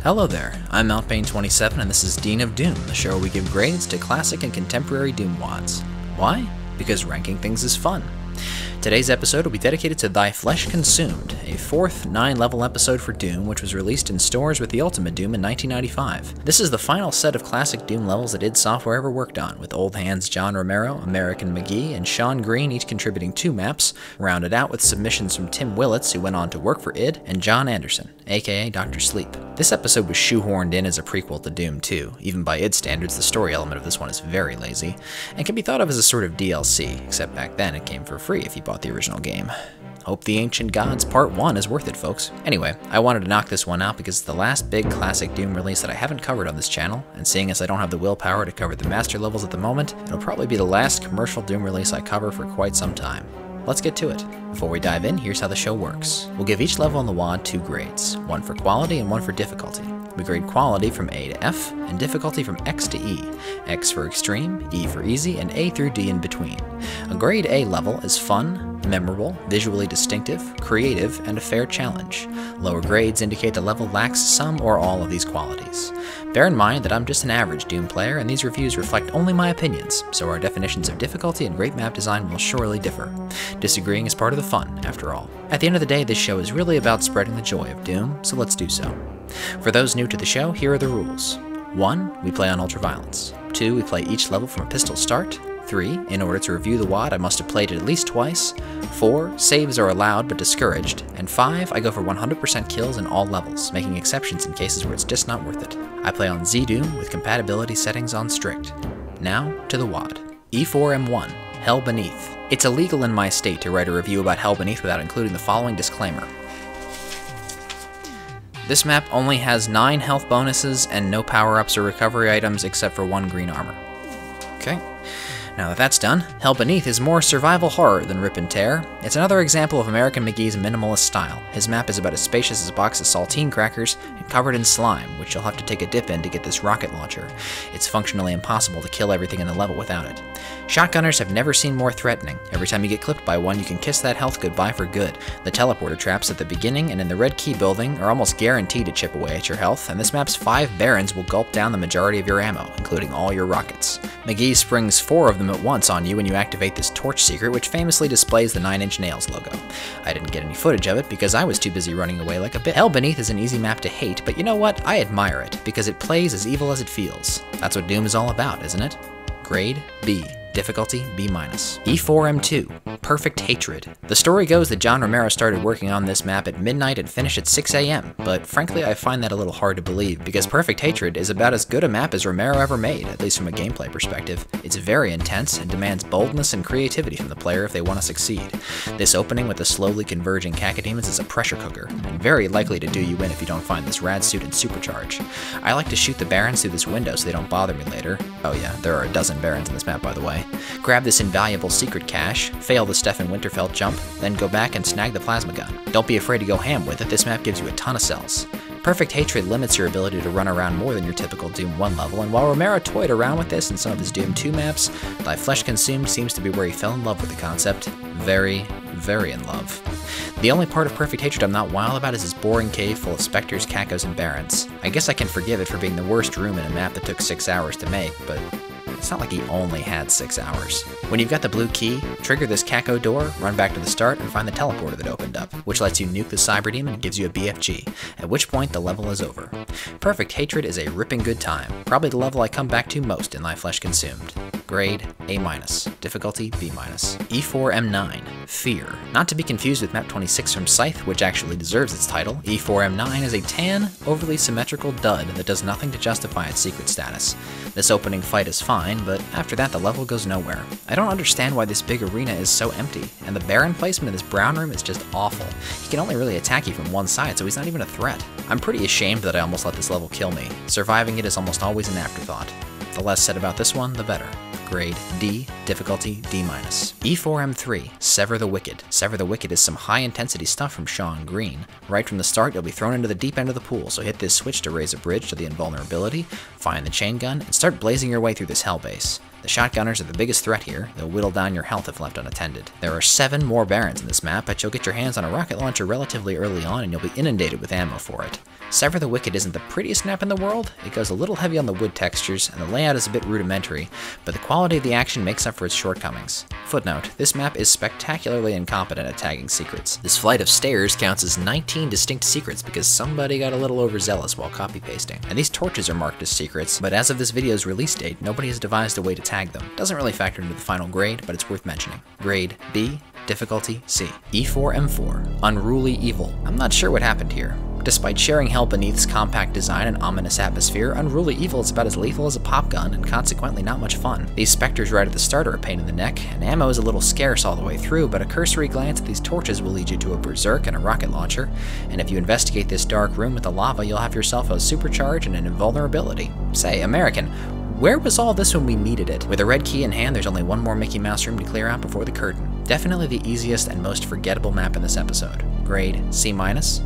Hello there, I'm MountBane27 and this is Dean of Doom, the show where we give grades to classic and contemporary Doom wads. Why? Because ranking things is fun. Today's episode will be dedicated to Thy Flesh Consumed, a fourth 9-level episode for Doom which was released in stores with the Ultimate Doom in 1995. This is the final set of classic Doom levels that id Software ever worked on, with old hands John Romero, American McGee, and Shawn Green each contributing 2 maps, rounded out with submissions from Tim Willits, who went on to work for id, and John Anderson, aka Dr. Sleep. This episode was shoehorned in as a prequel to Doom 2. Even by id standards, the story element of this one is very lazy, and can be thought of as a sort of DLC, except back then it came for free if you bought the original game. Hope the Ancient Gods Part 1 is worth it, folks. Anyway, I wanted to knock this one out because it's the last big classic Doom release that I haven't covered on this channel, and seeing as I don't have the willpower to cover the master levels at the moment, it'll probably be the last commercial Doom release I cover for quite some time. Let's get to it. Before we dive in, here's how the show works. We'll give each level on the wad 2 grades, one for quality and one for difficulty. We grade quality from A to F, and difficulty from X to E. X for extreme, E for easy, and A through D in between. A grade A level is fun, memorable, visually distinctive, creative, and a fair challenge. Lower grades indicate the level lacks some or all of these qualities. Bear in mind that I'm just an average Doom player, and these reviews reflect only my opinions, so our definitions of difficulty and great map design will surely differ. Disagreeing is part of the fun, after all. At the end of the day, this show is really about spreading the joy of Doom, so let's do so. For those new to the show, here are the rules. 1. We play on ultraviolence. 2. We play each level from a pistol start. 3. In order to review the wad, I must have played it at least twice. 4. Saves are allowed but discouraged. And 5. I go for 100% kills in all levels, making exceptions in cases where it's just not worth it. I play on Z-Doom with compatibility settings on strict. Now, to the wad. E4M1, Hell Beneath. It's illegal in my state to write a review about Hell Beneath without including the following disclaimer. This map only has 9 health bonuses and no power-ups or recovery items except for 1 green armor. Okay. Now that that's done, Hell Beneath is more survival horror than Rip and Tear. It's another example of American McGee's minimalist style. His map is about as spacious as a box of saltine crackers and covered in slime, which you'll have to take a dip in to get this rocket launcher. It's functionally impossible to kill everything in the level without it. Shotgunners have never seemed more threatening. Every time you get clipped by one, you can kiss that health goodbye for good. The teleporter traps at the beginning and in the Red Key building are almost guaranteed to chip away at your health, and this map's 5 barons will gulp down the majority of your ammo, including all your rockets. McGee springs 4 of them at once on you when you activate this torch secret, which famously displays the 9-inch nails logo. I didn't get any footage of it because I was too busy running away like a bitch. Hell Beneath is an easy map to hate, but you know what? I admire it, because it plays as evil as it feels. That's what Doom is all about, isn't it? Grade B. Difficulty B-. E4M2, Perfect Hatred. The story goes that John Romero started working on this map at midnight and finished at 6 AM, but frankly I find that a little hard to believe, because Perfect Hatred is about as good a map as Romero ever made, at least from a gameplay perspective. It's very intense and demands boldness and creativity from the player if they want to succeed. This opening with the slowly converging cacodemons is a pressure cooker, and very likely to do you in if you don't find this rad suit and supercharge. I like to shoot the barons through this window so they don't bother me later. Oh yeah, there are a dozen barons in this map by the way. Grab this invaluable secret cache, fail the Stefan Winterfeld jump, then go back and snag the plasma gun. Don't be afraid to go ham with it, this map gives you a ton of cells. Perfect Hatred limits your ability to run around more than your typical Doom 1 level, and while Romero toyed around with this in some of his Doom 2 maps, Thy Flesh Consumed seems to be where he fell in love with the concept. Very, very in love. The only part of Perfect Hatred I'm not wild about is his boring cave full of specters, cacos, and barons. I guess I can forgive it for being the worst room in a map that took 6 hours to make, but it's not like he only had 6 hours. When you've got the blue key, trigger this caco door, run back to the start, and find the teleporter that opened up, which lets you nuke the Cyber Demon and gives you a BFG, at which point the level is over. Perfect Hatred is a ripping good time, probably the level I come back to most in Thy Flesh Consumed. Grade A-. Difficulty B-. E4M9, Fear. Not to be confused with map 26 from Scythe, which actually deserves its title, E4M9 is a tan, overly symmetrical dud that does nothing to justify its secret status. This opening fight is fine, but after that the level goes nowhere. I don't understand why this big arena is so empty, and the Baron placement in this brown room is just awful. He can only really attack you from one side, so he's not even a threat. I'm pretty ashamed that I almost let this level kill me. Surviving it is almost always an afterthought. The less said about this one, the better. Grade D, difficulty D-. E4M3, Sever the Wicked. Sever the Wicked is some high-intensity stuff from Shawn Green. Right from the start, you'll be thrown into the deep end of the pool, so hit this switch to raise a bridge to the invulnerability, find the chain gun, and start blazing your way through this hell base. The shotgunners are the biggest threat here. They'll whittle down your health if left unattended. There are 7 more barons in this map, but you'll get your hands on a rocket launcher relatively early on and you'll be inundated with ammo for it. Sever the Wicked isn't the prettiest map in the world. It goes a little heavy on the wood textures, and the layout is a bit rudimentary, but the quality of the action makes up for its shortcomings. Footnote, this map is spectacularly incompetent at tagging secrets. This flight of stairs counts as 19 distinct secrets because somebody got a little overzealous while copy-pasting. And these torches are marked as secrets, but as of this video's release date, nobody has devised a way to tag them. Doesn't really factor into the final grade, but it's worth mentioning. Grade B, difficulty C. E4M4, Unruly Evil. I'm not sure what happened here. Despite sharing Hell Beneath's compact design and ominous atmosphere, Unruly Evil is about as lethal as a pop gun and consequently not much fun. These specters right at the start are a pain in the neck, and ammo is a little scarce all the way through, but a cursory glance at these torches will lead you to a berserk and a rocket launcher, and if you investigate this dark room with the lava, you'll have yourself a supercharge and an invulnerability. Say, American, where was all this when we needed it? With a red key in hand, there's only one more Mickey Mouse room to clear out before the curtain. Definitely the easiest and most forgettable map in this episode. Grade C-,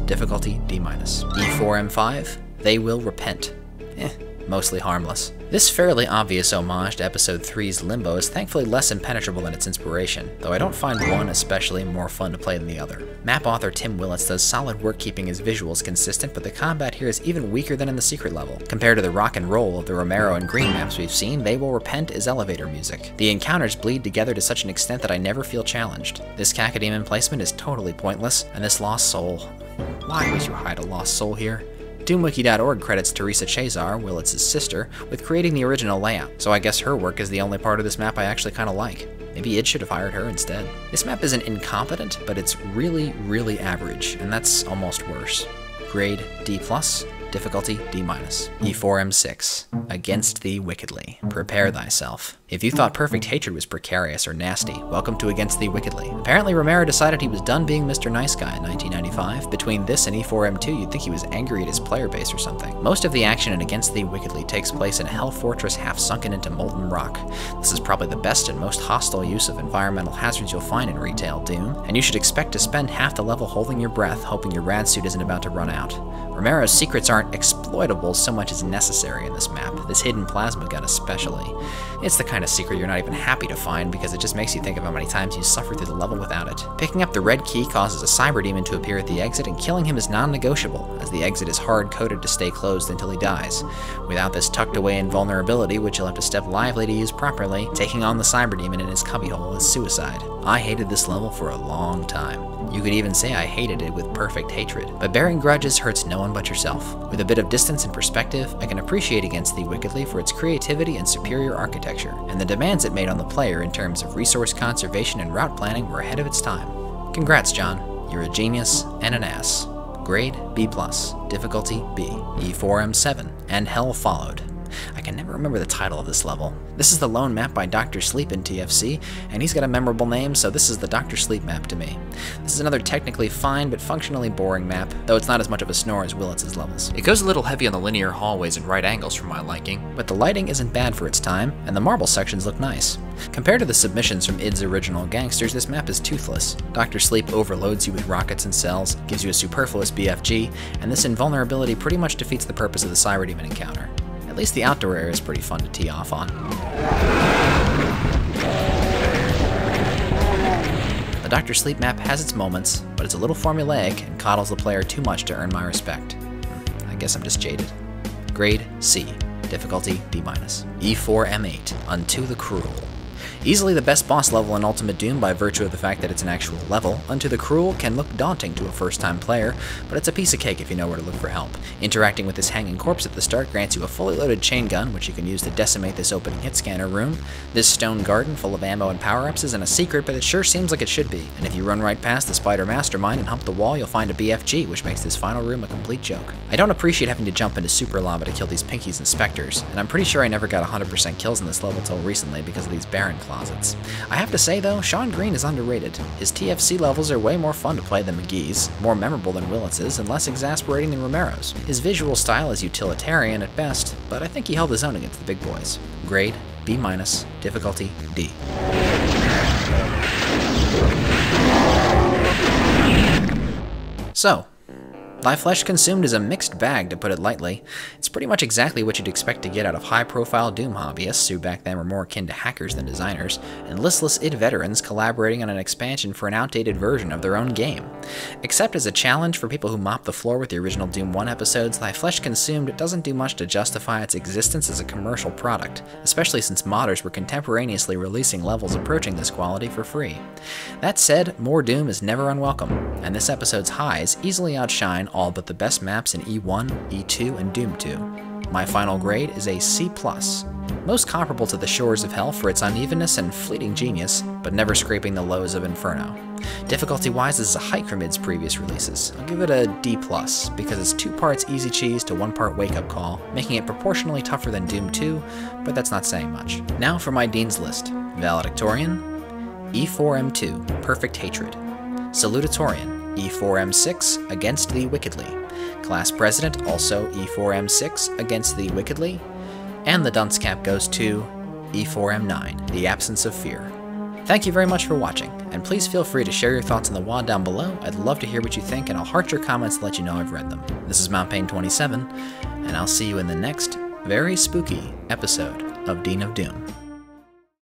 difficulty D-. E4M5, They Will Repent. Mostly harmless. This fairly obvious homage to Episode 3's Limbo is thankfully less impenetrable than its inspiration, though I don't find one especially more fun to play than the other. Map author Tim Willits does solid work keeping his visuals consistent, but the combat here is even weaker than in the secret level. Compared to the rock and roll of the Romero and Green maps we've seen, They Will Repent is elevator music. The encounters bleed together to such an extent that I never feel challenged. This cacodemon placement is totally pointless, and this lost soul. Why would you hide a lost soul here? DoomWiki.org credits Teresa Chazar, Willits' sister, with creating the original layout, so I guess her work is the only part of this map I actually kinda like. Maybe id should have hired her instead. This map isn't incompetent, but it's really, really average, and that's almost worse. Grade D+, difficulty D-. E4M6, Against Thee Wickedly. Prepare thyself. If you thought Perfect Hatred was precarious or nasty, welcome to Against Thee Wickedly. Apparently Romero decided he was done being Mr. Nice Guy in 1995. Between this and E4M2, you'd think he was angry at his player base or something. Most of the action in Against Thee Wickedly takes place in a hell fortress half sunken into molten rock. This is probably the best and most hostile use of environmental hazards you'll find in retail Doom, and you should expect to spend half the level holding your breath, hoping your rad suit isn't about to run out. Romero's secrets aren't exploitable so much as necessary in this map, this hidden plasma gun especially. It's the kind of secret you're not even happy to find because it just makes you think of how many times you suffer through the level without it. Picking up the red key causes a cyber demon to appear at the exit, and killing him is non-negotiable, as the exit is hard-coded to stay closed until he dies. Without this tucked away invulnerability, which you'll have to step lively to use properly, taking on the cyber demon in his cubbyhole is suicide. I hated this level for a long time. You could even say I hated it with Perfect Hatred, but bearing grudges hurts no one but yourself. With a bit of distance and perspective, I can appreciate Against Thee Wickedly for its creativity and superior architecture, and the demands it made on the player in terms of resource conservation and route planning were ahead of its time. Congrats, John. You're a genius and an ass. Grade B+, difficulty B. E4M7, and Hell Followed. I can never remember the title of this level. This is the lone map by Dr. Sleep in TFC, and he's got a memorable name, so this is the Dr. Sleep map to me. This is another technically fine but functionally boring map, though it's not as much of a snore as Willits' levels. It goes a little heavy on the linear hallways and right angles for my liking, but the lighting isn't bad for its time, and the marble sections look nice. Compared to the submissions from id's original Gangsters, this map is toothless. Dr. Sleep overloads you with rockets and cells, gives you a superfluous BFG, and this invulnerability pretty much defeats the purpose of the Cyber Demon encounter. At least the outdoor area is pretty fun to tee off on. The Dr. Sleep map has its moments, but it's a little formulaic and coddles the player too much to earn my respect. I guess I'm just jaded. Grade C, difficulty D-. E4M8, Unto the Cruel. Easily the best boss level in Ultimate Doom by virtue of the fact that it's an actual level, Unto the Cruel can look daunting to a first-time player, but it's a piece of cake if you know where to look for help. Interacting with this hanging corpse at the start grants you a fully loaded chain gun, which you can use to decimate this opening hit scanner room. This stone garden full of ammo and power-ups isn't a secret, but it sure seems like it should be, and if you run right past the Spider Mastermind and hump the wall, you'll find a BFG, which makes this final room a complete joke. I don't appreciate having to jump into super lava to kill these pinkies and specters, and I'm pretty sure I never got 100% kills in this level till recently because of these Baron closets. I have to say though, Shawn Green is underrated. His TFC levels are way more fun to play than McGee's, more memorable than Willits's, and less exasperating than Romero's. His visual style is utilitarian at best, but I think he held his own against the big boys. Grade B-, difficulty D. So, Thy Flesh Consumed is a mixed bag, to put it lightly. It's pretty much exactly what you'd expect to get out of high-profile Doom hobbyists, who back then were more akin to hackers than designers, and listless id veterans collaborating on an expansion for an outdated version of their own game. Except as a challenge for people who mop the floor with the original Doom 1 episodes, Thy Flesh Consumed doesn't do much to justify its existence as a commercial product, especially since modders were contemporaneously releasing levels approaching this quality for free. That said, more Doom is never unwelcome, and this episode's highs easily outshine all but the best maps in E1, E2, and Doom 2. My final grade is a C+, most comparable to the Shores of Hell for its unevenness and fleeting genius, but never scraping the lows of Inferno. Difficulty-wise, this is a hike from its previous releases. I'll give it a D+, because it's 2 parts easy cheese to 1 part wake-up call, making it proportionally tougher than Doom 2, but that's not saying much. Now for my Dean's List. Valedictorian, E4M2, Perfect Hatred. Salutatorian, E4M6, Against Thee Wickedly. Class President, also E4M6, Against Thee Wickedly. And the dunce cap goes to E4M9, The Absence of Fear. Thank you very much for watching, and please feel free to share your thoughts in the WAD down below. I'd love to hear what you think, and I'll heart your comments to let you know I've read them. This is MountPain27, and I'll see you in the next very spooky episode of Dean of Doom.